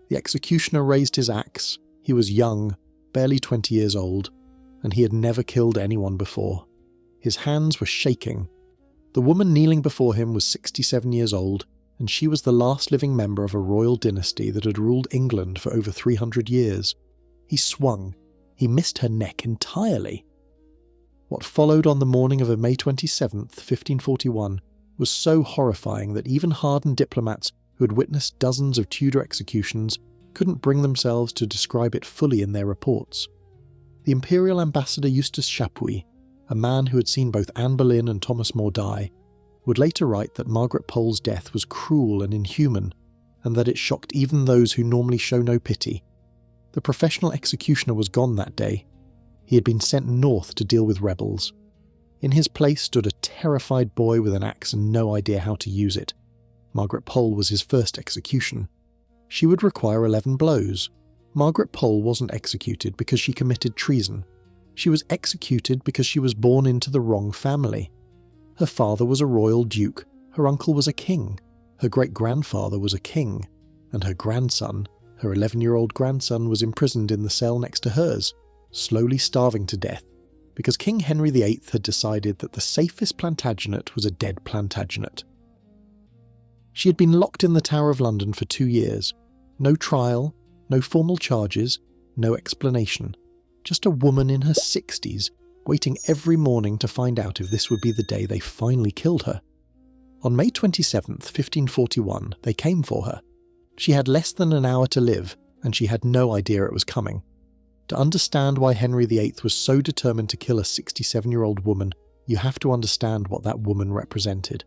The executioner raised his axe. He was young, barely 20 years old, and he had never killed anyone before. His hands were shaking. The woman kneeling before him was 67 years old, and she was the last living member of a royal dynasty that had ruled England for over 300 years. He swung. He missed her neck entirely. What followed on the morning of May 27th, 1541, was so horrifying that even hardened diplomats who had witnessed dozens of Tudor executions couldn't bring themselves to describe it fully in their reports. The Imperial Ambassador Eustace Chapuis, a man who had seen both Anne Boleyn and Thomas More die, would later write that Margaret Pole's death was cruel and inhuman, and that it shocked even those who normally show no pity. The professional executioner was gone that day. He had been sent north to deal with rebels. In his place stood a terrified boy with an axe and no idea how to use it. Margaret Pole was his first execution. She would require 11 blows. Margaret Pole wasn't executed because she committed treason. She was executed because she was born into the wrong family. Her father was a royal duke, her uncle was a king, her great-grandfather was a king, and her grandson, her 11-year-old grandson, was imprisoned in the cell next to hers, slowly starving to death, because King Henry VIII had decided that the safest Plantagenet was a dead Plantagenet. She had been locked in the Tower of London for 2 years. No trial, no formal charges, no explanation. Just a woman in her 60s, waiting every morning to find out if this would be the day they finally killed her. On May 27th, 1541, they came for her. She had less than an hour to live, and she had no idea it was coming. To understand why Henry VIII was so determined to kill a 67-year-old woman, you have to understand what that woman represented.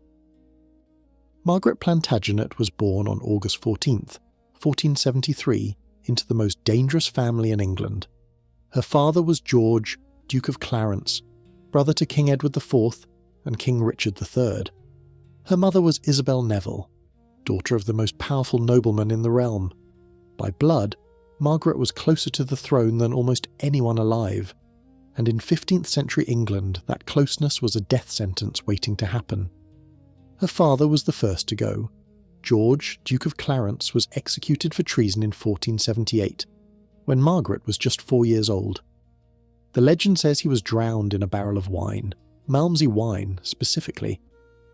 Margaret Plantagenet was born on August 14th, 1473, into the most dangerous family in England. Her father was George, Duke of Clarence, brother to King Edward IV and King Richard III. Her mother was Isabel Neville, daughter of the most powerful nobleman in the realm. By blood, Margaret was closer to the throne than almost anyone alive, and in 15th century England that closeness was a death sentence waiting to happen. Her father was the first to go. George, Duke of Clarence, was executed for treason in 1478, when Margaret was just 4 years old. The legend says he was drowned in a barrel of wine, Malmsey wine specifically,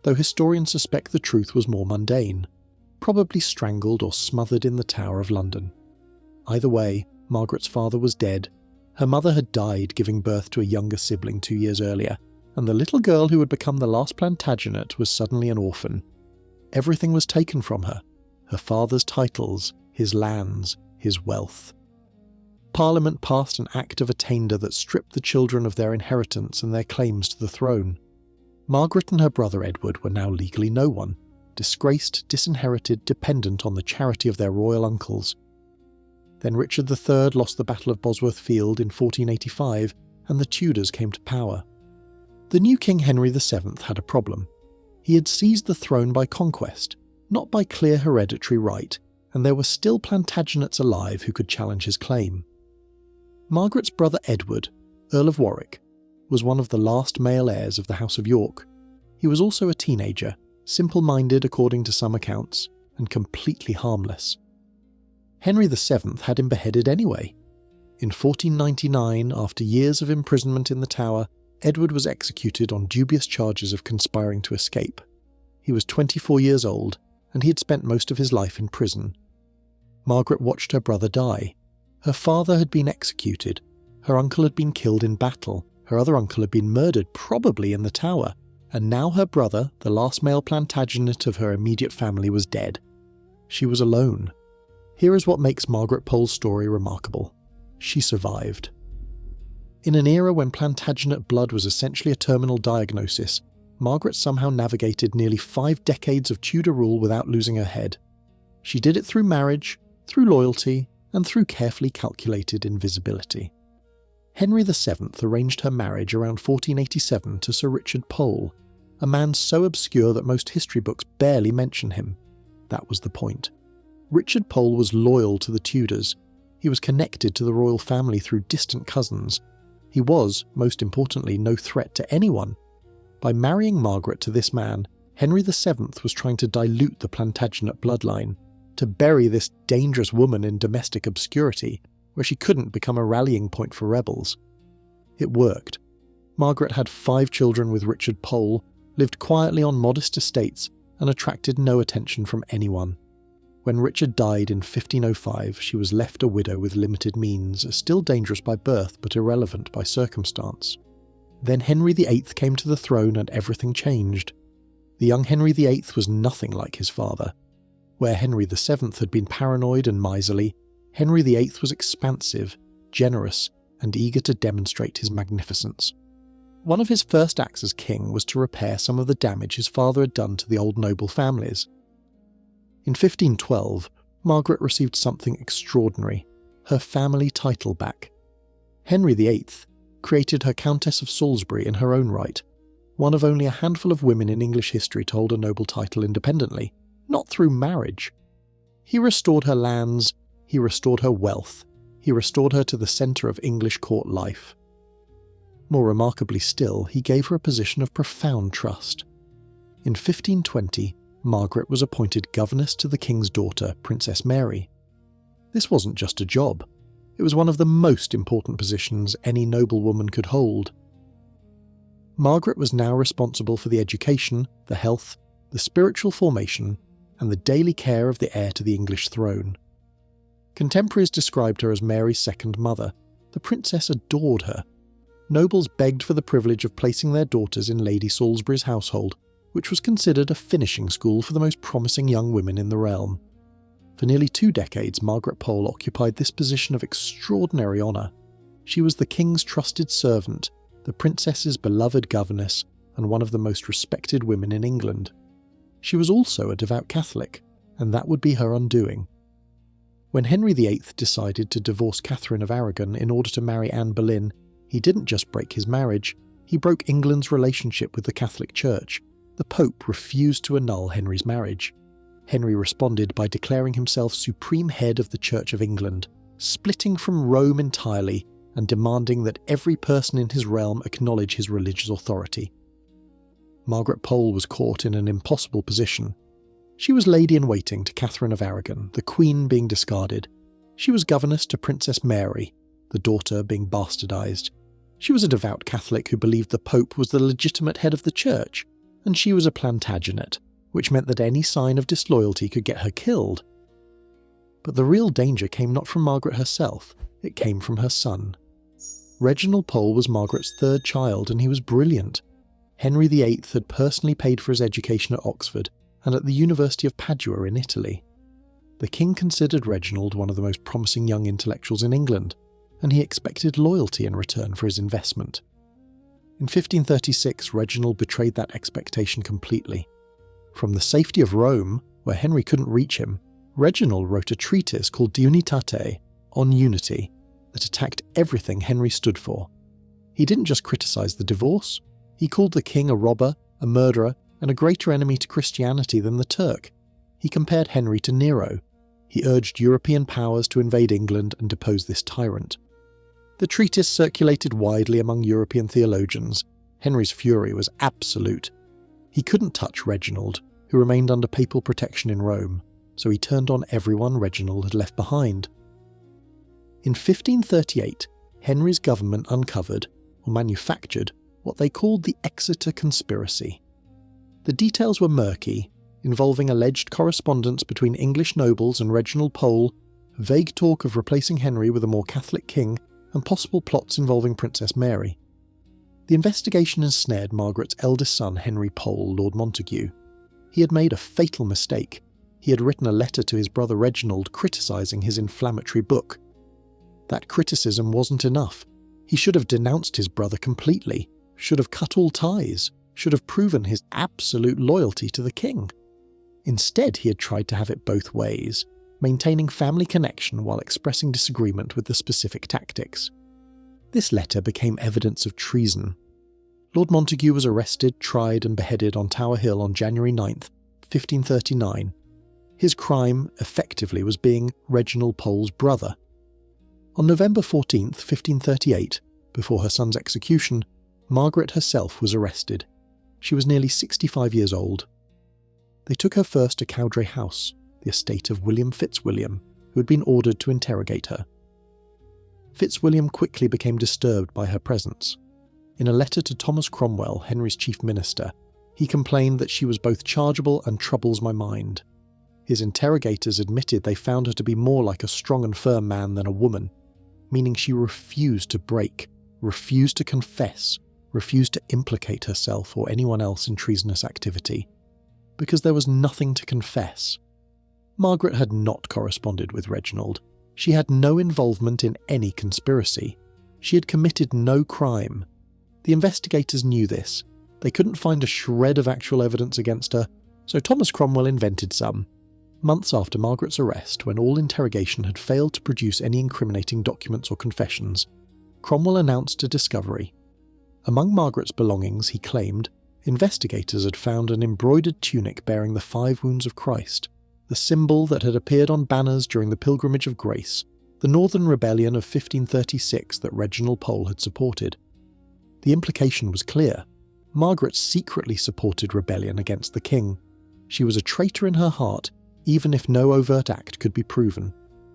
though historians suspect the truth was more mundane, probably strangled or smothered in the Tower of London. Either way, Margaret's father was dead. Her mother had died giving birth to a younger sibling 2 years earlier, and the little girl who had become the last Plantagenet was suddenly an orphan. Everything was taken from her: her father's titles, his lands, his wealth. Parliament passed an Act of Attainder that stripped the children of their inheritance and their claims to the throne. Margaret and her brother Edward were now legally no one, disgraced, disinherited, dependent on the charity of their royal uncles. Then Richard III lost the Battle of Bosworth Field in 1485, and the Tudors came to power. The new King Henry VII had a problem. He had seized the throne by conquest, not by clear hereditary right, and there were still Plantagenets alive who could challenge his claim. Margaret's brother Edward, Earl of Warwick, was one of the last male heirs of the House of York. He was also a teenager, simple-minded according to some accounts, and completely harmless. Henry VII had him beheaded anyway. In 1499, after years of imprisonment in the Tower, Edward was executed on dubious charges of conspiring to escape. He was 24 years old, and he had spent most of his life in prison. Margaret watched her brother die. Her father had been executed, her uncle had been killed in battle, her other uncle had been murdered, probably in the Tower, and now her brother, the last male Plantagenet of her immediate family, was dead. She was alone. Here is what makes Margaret Pole's story remarkable. She survived. In an era when Plantagenet blood was essentially a terminal diagnosis, Margaret somehow navigated nearly 5 decades of Tudor rule without losing her head. She did it through marriage, through loyalty, and through carefully calculated invisibility. Henry VII arranged her marriage around 1487 to Sir Richard Pole, a man so obscure that most history books barely mention him. That was the point. Richard Pole was loyal to the Tudors. He was connected to the royal family through distant cousins. He was, most importantly, no threat to anyone. By marrying Margaret to this man, Henry VII was trying to dilute the Plantagenet bloodline, to bury this dangerous woman in domestic obscurity, where she couldn't become a rallying point for rebels. It worked. Margaret had 5 children with Richard Pole, lived quietly on modest estates, and attracted no attention from anyone. When Richard died in 1505, she was left a widow with limited means, still dangerous by birth but irrelevant by circumstance. Then Henry VIII came to the throne and everything changed. The young Henry VIII was nothing like his father. Where Henry VII had been paranoid and miserly, Henry VIII was expansive, generous, and eager to demonstrate his magnificence. One of his first acts as king was to repair some of the damage his father had done to the old noble families. In 1512, Margaret received something extraordinary, her family title back. Henry VIII created her Countess of Salisbury in her own right, one of only a handful of women in English history to hold a noble title independently, not through marriage. He restored her lands, he restored her wealth, he restored her to the centre of English court life. More remarkably still, he gave her a position of profound trust. In 1520, Margaret was appointed governess to the king's daughter, Princess Mary. This wasn't just a job. It was one of the most important positions any noblewoman could hold. Margaret was now responsible for the education, the health, the spiritual formation, and the daily care of the heir to the English throne. Contemporaries described her as Mary's second mother. The princess adored her. Nobles begged for the privilege of placing their daughters in Lady Salisbury's household, which was considered a finishing school for the most promising young women in the realm. For nearly 2 decades, Margaret Pole occupied this position of extraordinary honour. She was the king's trusted servant, the princess's beloved governess, and one of the most respected women in England. She was also a devout Catholic, and that would be her undoing. When Henry VIII decided to divorce Catherine of Aragon in order to marry Anne Boleyn, he didn't just break his marriage, he broke England's relationship with the Catholic Church. The Pope refused to annul Henry's marriage. Henry responded by declaring himself supreme head of the Church of England, splitting from Rome entirely and demanding that every person in his realm acknowledge his religious authority. Margaret Pole was caught in an impossible position. She was lady-in-waiting to Catherine of Aragon, the Queen being discarded. She was governess to Princess Mary, the daughter being bastardised. She was a devout Catholic who believed the Pope was the legitimate head of the Church, and she was a Plantagenet, which meant that any sign of disloyalty could get her killed. But the real danger came not from Margaret herself, it came from her son. Reginald Pole was Margaret's 3rd child, and he was brilliant. Henry VIII had personally paid for his education at Oxford and at the University of Padua in Italy. The king considered Reginald one of the most promising young intellectuals in England, and he expected loyalty in return for his investment. In 1536, Reginald betrayed that expectation completely. From the safety of Rome, where Henry couldn't reach him, Reginald wrote a treatise called Unitate, on unity, that attacked everything Henry stood for. He didn't just criticise the divorce, he called the king a robber, a murderer, and a greater enemy to Christianity than the Turk. He compared Henry to Nero. He urged European powers to invade England and depose this tyrant. The treatise circulated widely among European theologians. Henry's fury was absolute. He couldn't touch Reginald, who remained under papal protection in Rome, so he turned on everyone Reginald had left behind. In 1538, Henry's government uncovered, or manufactured, what they called the Exeter Conspiracy. The details were murky, involving alleged correspondence between English nobles and Reginald Pole, vague talk of replacing Henry with a more Catholic king, and possible plots involving Princess Mary. The investigation ensnared Margaret's eldest son, Henry Pole, Lord Montagu. He had made a fatal mistake. He had written a letter to his brother Reginald criticising his inflammatory book. That criticism wasn't enough. He should have denounced his brother completely, should have cut all ties, should have proven his absolute loyalty to the king. Instead, he had tried to have it both ways, maintaining family connection while expressing disagreement with the specific tactics. This letter became evidence of treason. Lord Montagu was arrested, tried and beheaded on Tower Hill on January 9th, 1539. His crime, effectively, was being Reginald Pole's brother. On November 14th, 1538, before her son's execution, Margaret herself was arrested. She was nearly 65 years old. They took her first to Cowdray House, the estate of William Fitzwilliam, who had been ordered to interrogate her. Fitzwilliam quickly became disturbed by her presence. In a letter to Thomas Cromwell, Henry's chief minister, he complained that she was both chargeable and troubles my mind. His interrogators admitted they found her to be more like a strong and firm man than a woman, meaning she refused to break, refused to confess, refused to implicate herself or anyone else in treasonous activity, because there was nothing to confess. Margaret had not corresponded with Reginald. She had no involvement in any conspiracy. She had committed no crime. The investigators knew this. They couldn't find a shred of actual evidence against her, so Thomas Cromwell invented some. Months after Margaret's arrest, when all interrogation had failed to produce any incriminating documents or confessions, Cromwell announced a discovery. Among Margaret's belongings, he claimed, investigators had found an embroidered tunic bearing the 5 wounds of Christ, the symbol that had appeared on banners during the Pilgrimage of Grace, the Northern Rebellion of 1536 that Reginald Pole had supported. The implication was clear. Margaret secretly supported rebellion against the king. She was a traitor in her heart, even if no overt act could be proven.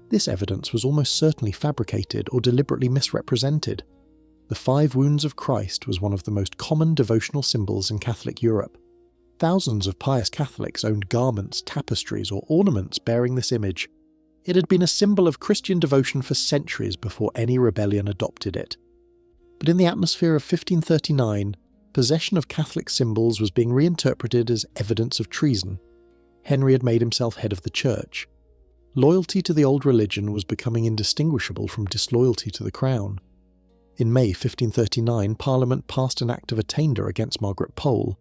This evidence was almost certainly fabricated or deliberately misrepresented. The 5 wounds of Christ was one of the most common devotional symbols in Catholic Europe. Thousands of pious Catholics owned garments, tapestries, or ornaments bearing this image. It had been a symbol of Christian devotion for centuries before any rebellion adopted it. But in the atmosphere of 1539, possession of Catholic symbols was being reinterpreted as evidence of treason. Henry had made himself head of the church. Loyalty to the old religion was becoming indistinguishable from disloyalty to the crown. In May 1539, Parliament passed an Act of Attainder against Margaret Pole.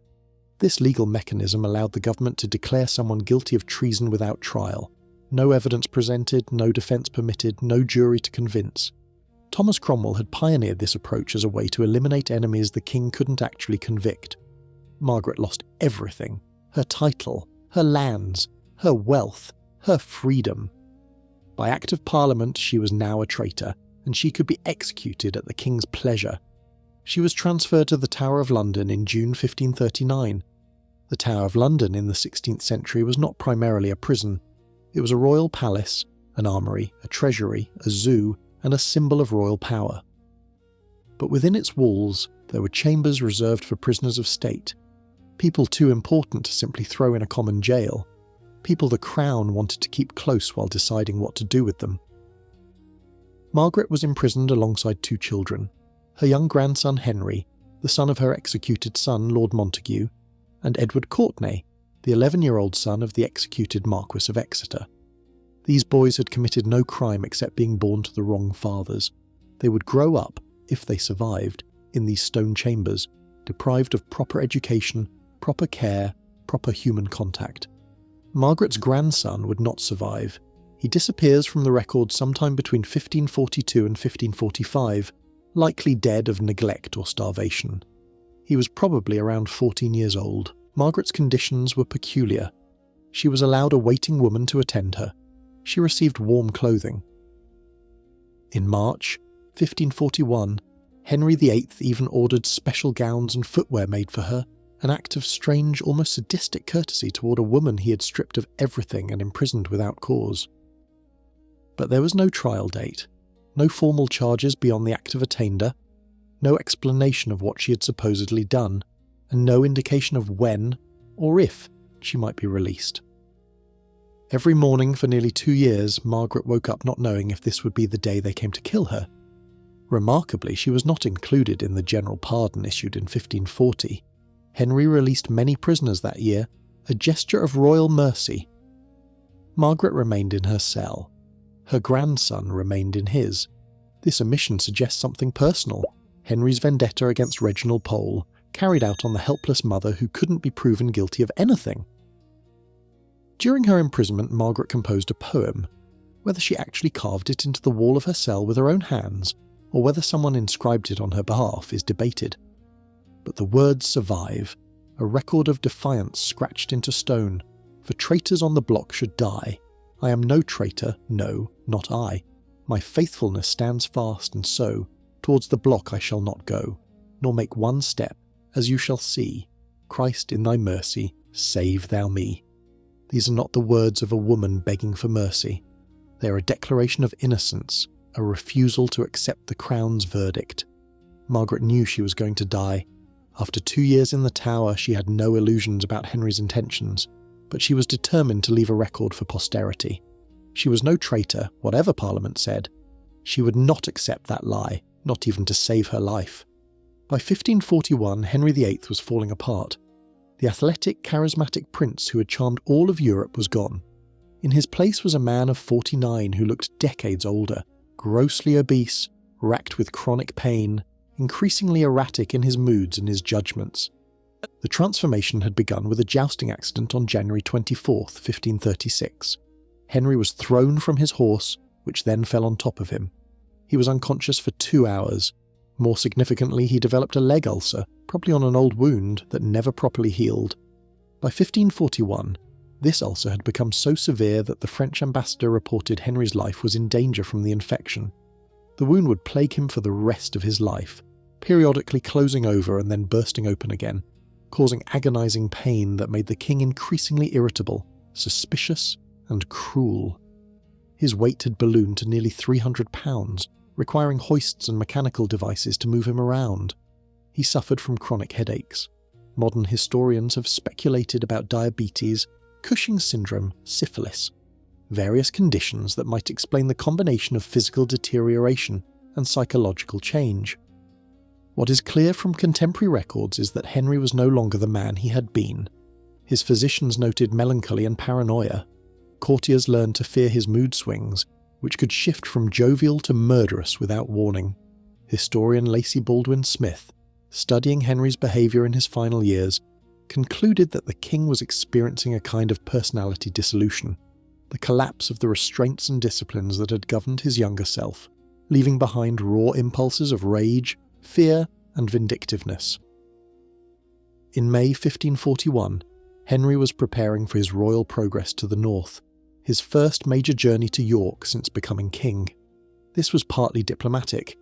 This legal mechanism allowed the government to declare someone guilty of treason without trial. No evidence presented, no defence permitted, no jury to convince. Thomas Cromwell had pioneered this approach as a way to eliminate enemies the king couldn't actually convict. Margaret lost everything: her title, her lands, her wealth, her freedom. By Act of Parliament, she was now a traitor, and she could be executed at the king's pleasure. She was transferred to the Tower of London in June 1539. The Tower of London in the 16th century was not primarily a prison. It was a royal palace, an armoury, a treasury, a zoo, and a symbol of royal power. But within its walls, there were chambers reserved for prisoners of state, people too important to simply throw in a common jail, people the crown wanted to keep close while deciding what to do with them. Margaret was imprisoned alongside 2 children, her young grandson Henry, the son of her executed son Lord Montagu, and Edward Courtenay, the 11-year-old son of the executed Marquis of Exeter. These boys had committed no crime except being born to the wrong fathers. They would grow up, if they survived, in these stone chambers, deprived of proper education, proper care, proper human contact. Margaret's grandson would not survive. He disappears from the record sometime between 1542 and 1545, likely dead of neglect or starvation. He was probably around 14 years old. Margaret's conditions were peculiar. She was allowed a waiting woman to attend her. She received warm clothing. In March 1541, Henry VIII even ordered special gowns and footwear made for her, an act of strange, almost sadistic courtesy toward a woman he had stripped of everything and imprisoned without cause. But there was no trial date, no formal charges beyond the Act of Attainder, no explanation of what she had supposedly done, and no indication of when, or if, she might be released. Every morning for nearly 2 years, Margaret woke up not knowing if this would be the day they came to kill her. Remarkably, she was not included in the general pardon issued in 1540. Henry released many prisoners that year, a gesture of royal mercy. Margaret remained in her cell. Her grandson remained in his. This omission suggests something personal: Henry's vendetta against Reginald Pole, carried out on the helpless mother who couldn't be proven guilty of anything. During her imprisonment, Margaret composed a poem. Whether she actually carved it into the wall of her cell with her own hands, or whether someone inscribed it on her behalf, is debated. But the words survive, a record of defiance scratched into stone. For traitors on the block should die. I am no traitor, no, not I. My faithfulness stands fast, and so, towards the block I shall not go, nor make one step, as you shall see. Christ, in thy mercy, save thou me. These are not the words of a woman begging for mercy. They are a declaration of innocence, a refusal to accept the Crown's verdict. Margaret knew she was going to die. After 2 years in the Tower, she had no illusions about Henry's intentions, but she was determined to leave a record for posterity. She was no traitor, whatever Parliament said. She would not accept that lie, not even to save her life. By 1541, Henry VIII was falling apart. The athletic, charismatic prince who had charmed all of Europe was gone. In his place was a man of 49 who looked decades older, grossly obese, racked with chronic pain, increasingly erratic in his moods and his judgments. The transformation had begun with a jousting accident on January 24th, 1536. Henry was thrown from his horse, which then fell on top of him. He was unconscious for 2 hours. More significantly, he developed a leg ulcer, probably on an old wound that never properly healed. By 1541, this ulcer had become so severe that the French ambassador reported Henry's life was in danger from the infection. The wound would plague him for the rest of his life, periodically closing over and then bursting open again, causing agonizing pain that made the king increasingly irritable, suspicious, and cruel. His weight had ballooned to nearly 300 pounds, requiring hoists and mechanical devices to move him around. He suffered from chronic headaches. Modern historians have speculated about diabetes, Cushing's syndrome, syphilis, various conditions that might explain the combination of physical deterioration and psychological change. What is clear from contemporary records is that Henry was no longer the man he had been. His physicians noted melancholy and paranoia. Courtiers learned to fear his mood swings, which could shift from jovial to murderous without warning. Historian Lacey Baldwin Smith, studying Henry's behaviour in his final years, concluded that the king was experiencing a kind of personality dissolution, the collapse of the restraints and disciplines that had governed his younger self, leaving behind raw impulses of rage, fear, and vindictiveness. In May 1541, Henry was preparing for his royal progress to the north, his first major journey to York since becoming king. This was partly diplomatic.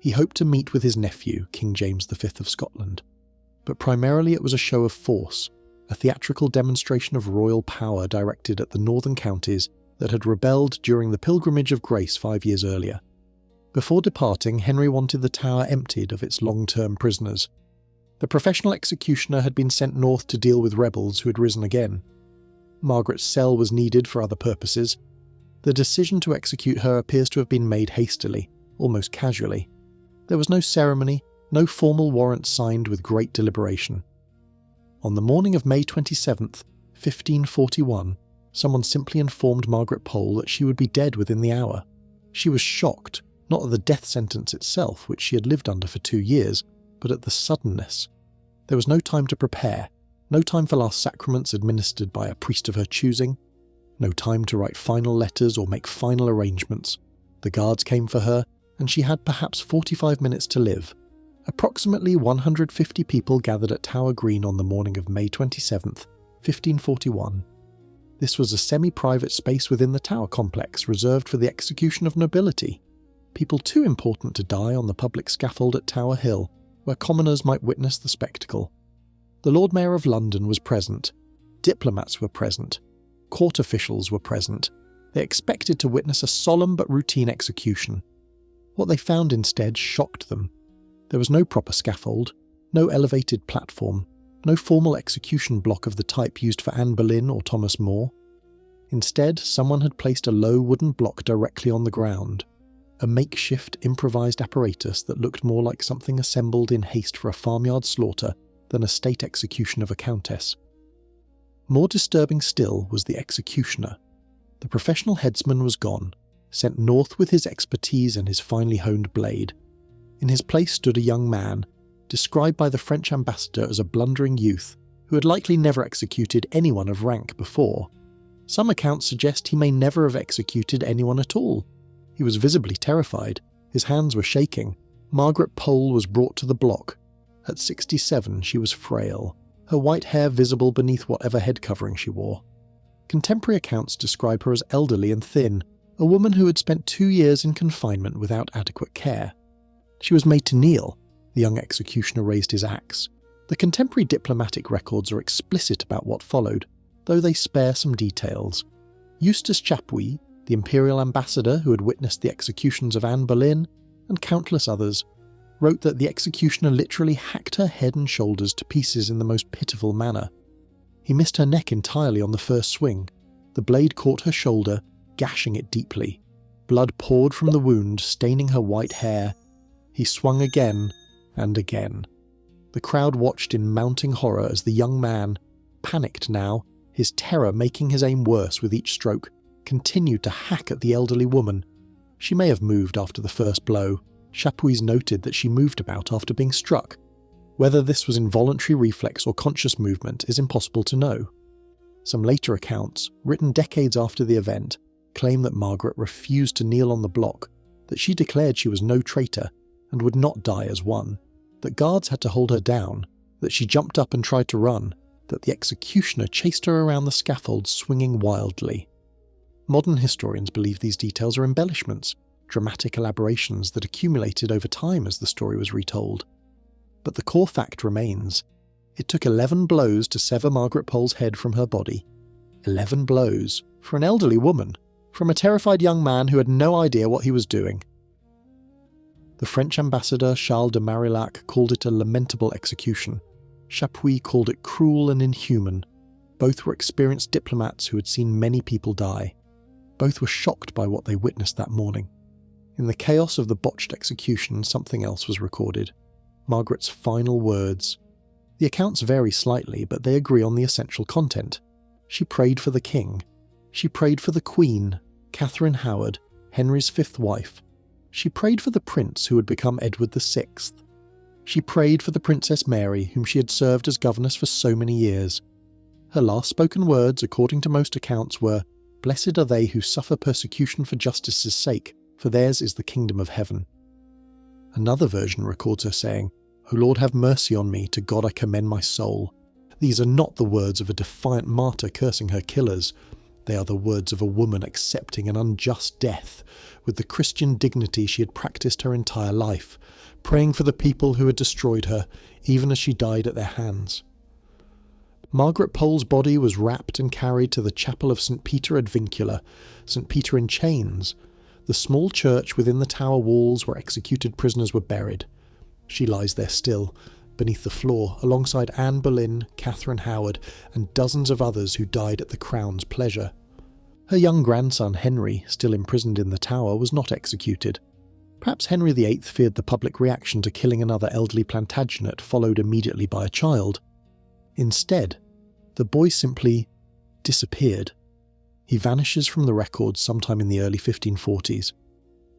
He hoped to meet with his nephew, King James V of Scotland. But primarily it was a show of force, a theatrical demonstration of royal power directed at the northern counties that had rebelled during the Pilgrimage of Grace 5 years earlier. Before departing, Henry wanted the Tower emptied of its long-term prisoners. The professional executioner had been sent north to deal with rebels who had risen again. Margaret's cell was needed for other purposes. The decision to execute her appears to have been made hastily, almost casually. There was no ceremony, no formal warrant signed with great deliberation. On the morning of May 27th, 1541, someone simply informed Margaret Pole that she would be dead within the hour. She was shocked, not at the death sentence itself, which she had lived under for 2 years, but at the suddenness. There was no time to prepare, no time for last sacraments administered by a priest of her choosing, no time to write final letters or make final arrangements. The guards came for her, and she had perhaps 45 minutes to live. Approximately 150 people gathered at Tower Green on the morning of May 27th, 1541. This was a semi-private space within the Tower complex reserved for the execution of nobility, people too important to die on the public scaffold at Tower Hill, where commoners might witness the spectacle. The Lord Mayor of London was present, diplomats were present, court officials were present. They expected to witness a solemn but routine execution. What they found instead shocked them. There was no proper scaffold, no elevated platform, no formal execution block of the type used for Anne Boleyn or Thomas More. Instead, someone had placed a low wooden block directly on the ground, a makeshift improvised apparatus that looked more like something assembled in haste for a farmyard slaughter than a state execution of a countess. More disturbing still was the executioner. The professional headsman was gone, sent north with his expertise and his finely honed blade. In his place stood a young man, described by the French ambassador as a blundering youth who had likely never executed anyone of rank before. Some accounts suggest he may never have executed anyone at all. He was visibly terrified. His hands were shaking. Margaret Pole was brought to the block. At 67, she was frail, her white hair visible beneath whatever head covering she wore. Contemporary accounts describe her as elderly and thin, a woman who had spent 2 years in confinement without adequate care. She was made to kneel. The young executioner raised his axe. The contemporary diplomatic records are explicit about what followed. though they spare some details. Eustace Chapuis, the imperial ambassador who had witnessed the executions of Anne Boleyn, and countless others, wrote that the executioner literally hacked her head and shoulders to pieces in the most pitiful manner. He missed her neck entirely on the first swing. The blade caught her shoulder, gashing it deeply. Blood poured from the wound, staining her white hair. He swung again and again. The crowd watched in mounting horror as the young man, panicked now, his terror making his aim worse with each stroke, continued to hack at the elderly woman. She may have moved after the first blow. Chapuis noted that she moved about after being struck. Whether this was involuntary reflex or conscious movement is impossible to know. Some later accounts, written decades after the event, claim that Margaret refused to kneel on the block, that she declared she was no traitor and would not die as one, that guards had to hold her down, that she jumped up and tried to run, that the executioner chased her around the scaffold swinging wildly. Modern historians believe these details are embellishments, dramatic elaborations that accumulated over time as the story was retold. But the core fact remains. It took 11 blows to sever Margaret Pole's head from her body. 11 blows for an elderly woman, from a terrified young man who had no idea what he was doing. The French ambassador Charles de Marillac called it a lamentable execution. Chapuis called it cruel and inhuman. Both were experienced diplomats who had seen many people die. Both were shocked by what they witnessed that morning. In the chaos of the botched execution, something else was recorded. Margaret's final words. The accounts vary slightly, but they agree on the essential content. She prayed for the king. She prayed for the Queen, Catherine Howard, Henry's fifth wife. She prayed for the prince who would become Edward VI. She prayed for the Princess Mary, whom she had served as governess for so many years. Her last spoken words, according to most accounts, were, "Blessed are they who suffer persecution for justice's sake, for theirs is the kingdom of heaven." Another version records her saying, "O Lord, have mercy on me, to God I commend my soul." These are not the words of a defiant martyr cursing her killers. They are the words of a woman accepting an unjust death with the Christian dignity she had practiced her entire life, praying for the people who had destroyed her, even as she died at their hands. Margaret Pole's body was wrapped and carried to the chapel of St. Peter ad Vincula, St. Peter in chains, the small church within the tower walls where executed prisoners were buried. She lies there still, beneath the floor, alongside Anne Boleyn, Catherine Howard, and dozens of others who died at the Crown's pleasure. Her young grandson Henry, still imprisoned in the tower, was not executed. Perhaps Henry VIII feared the public reaction to killing another elderly Plantagenet followed immediately by a child. Instead, the boy simply disappeared. He vanishes from the records sometime in the early 1540s.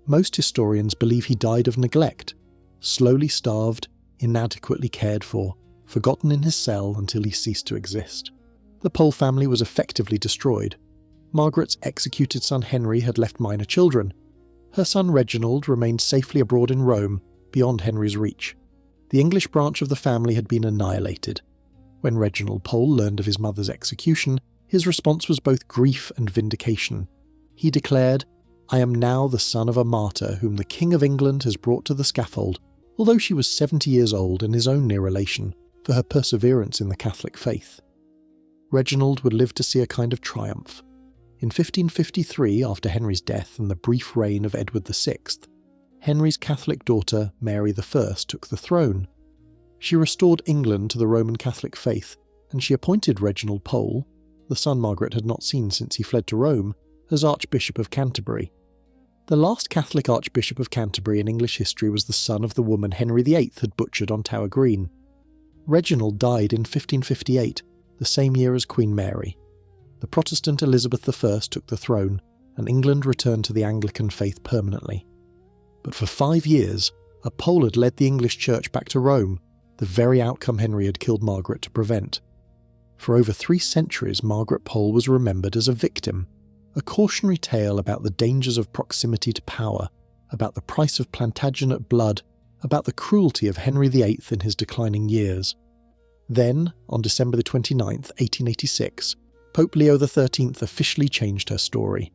Most historians believe he died of neglect, slowly starved, inadequately cared for, forgotten in his cell until he ceased to exist. The Pole family was effectively destroyed. Margaret's executed son Henry had left minor children. Her son Reginald remained safely abroad in Rome, beyond Henry's reach. The English branch of the family had been annihilated. When Reginald Pole learned of his mother's execution, his response was both grief and vindication. He declared, "I am now the son of a martyr whom the King of England has brought to the scaffold, although she was 70 years old and his own near relation, for her perseverance in the Catholic faith." Reginald would live to see a kind of triumph. In 1553, after Henry's death and the brief reign of Edward VI, Henry's Catholic daughter, Mary I, took the throne. She restored England to the Roman Catholic faith, and she appointed Reginald Pole, the son Margaret had not seen since he fled to Rome, as Archbishop of Canterbury. The last Catholic Archbishop of Canterbury in English history was the son of the woman Henry VIII had butchered on Tower Green. Reginald died in 1558, the same year as Queen Mary. The Protestant Elizabeth I took the throne, and England returned to the Anglican faith permanently. But for 5 years, a Pole had led the English Church back to Rome, the very outcome Henry had killed Margaret to prevent. For over 3 centuries, Margaret Pole was remembered as a victim, a cautionary tale about the dangers of proximity to power, about the price of Plantagenet blood, about the cruelty of Henry VIII in his declining years. Then, on December 29, 1886, Pope Leo XIII officially changed her story.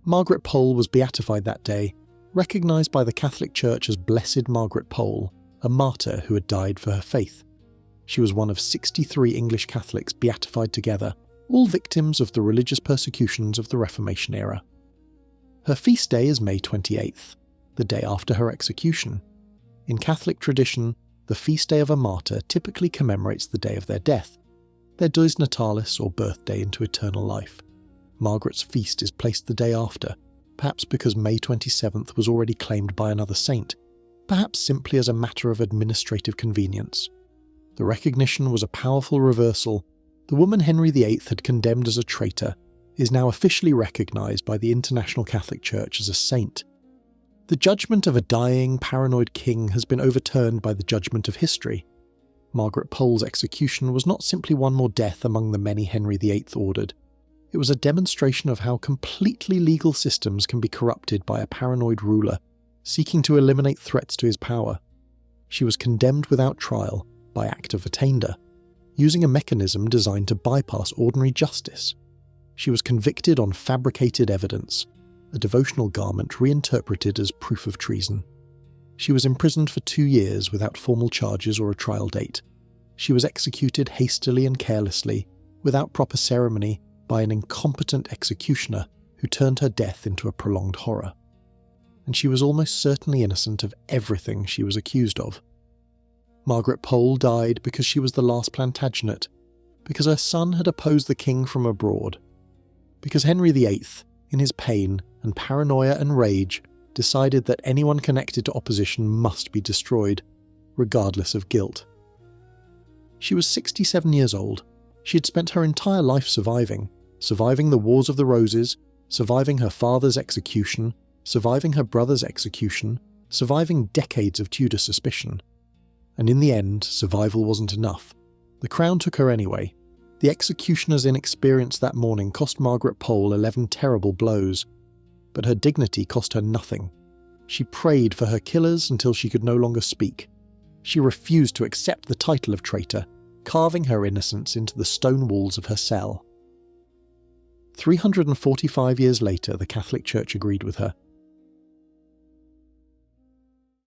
Margaret Pole was beatified that day, recognised by the Catholic Church as Blessed Margaret Pole, a martyr who had died for her faith. She was one of 63 English Catholics beatified together, all victims of the religious persecutions of the Reformation era. Her feast day is May 28th, the day after her execution. In Catholic tradition, the feast day of a martyr typically commemorates the day of their death, their dies natalis or birthday into eternal life. Margaret's feast is placed the day after, perhaps because May 27th was already claimed by another saint, perhaps simply as a matter of administrative convenience. The recognition was a powerful reversal. The woman Henry VIII had condemned as a traitor is now officially recognised by the International Catholic Church as a saint. The judgment of a dying, paranoid king has been overturned by the judgment of history. Margaret Pole's execution was not simply one more death among the many Henry VIII ordered. It was a demonstration of how completely legal systems can be corrupted by a paranoid ruler seeking to eliminate threats to his power. She was condemned without trial by act of attainder, using a mechanism designed to bypass ordinary justice. She was convicted on fabricated evidence, a devotional garment reinterpreted as proof of treason. She was imprisoned for 2 years without formal charges or a trial date. She was executed hastily and carelessly, without proper ceremony, by an incompetent executioner who turned her death into a prolonged horror. And she was almost certainly innocent of everything she was accused of. Margaret Pole died because she was the last Plantagenet, because her son had opposed the king from abroad, because Henry VIII, in his pain and paranoia and rage, decided that anyone connected to opposition must be destroyed, regardless of guilt. She was 67 years old. She had spent her entire life surviving the Wars of the Roses, surviving her father's execution, surviving her brother's execution, surviving decades of Tudor suspicion. And in the end, survival wasn't enough. The crown took her anyway. The executioner's inexperience that morning cost Margaret Pole 11 terrible blows, but her dignity cost her nothing. She prayed for her killers until she could no longer speak. She refused to accept the title of traitor, carving her innocence into the stone walls of her cell. 345 years later, the Catholic Church agreed with her.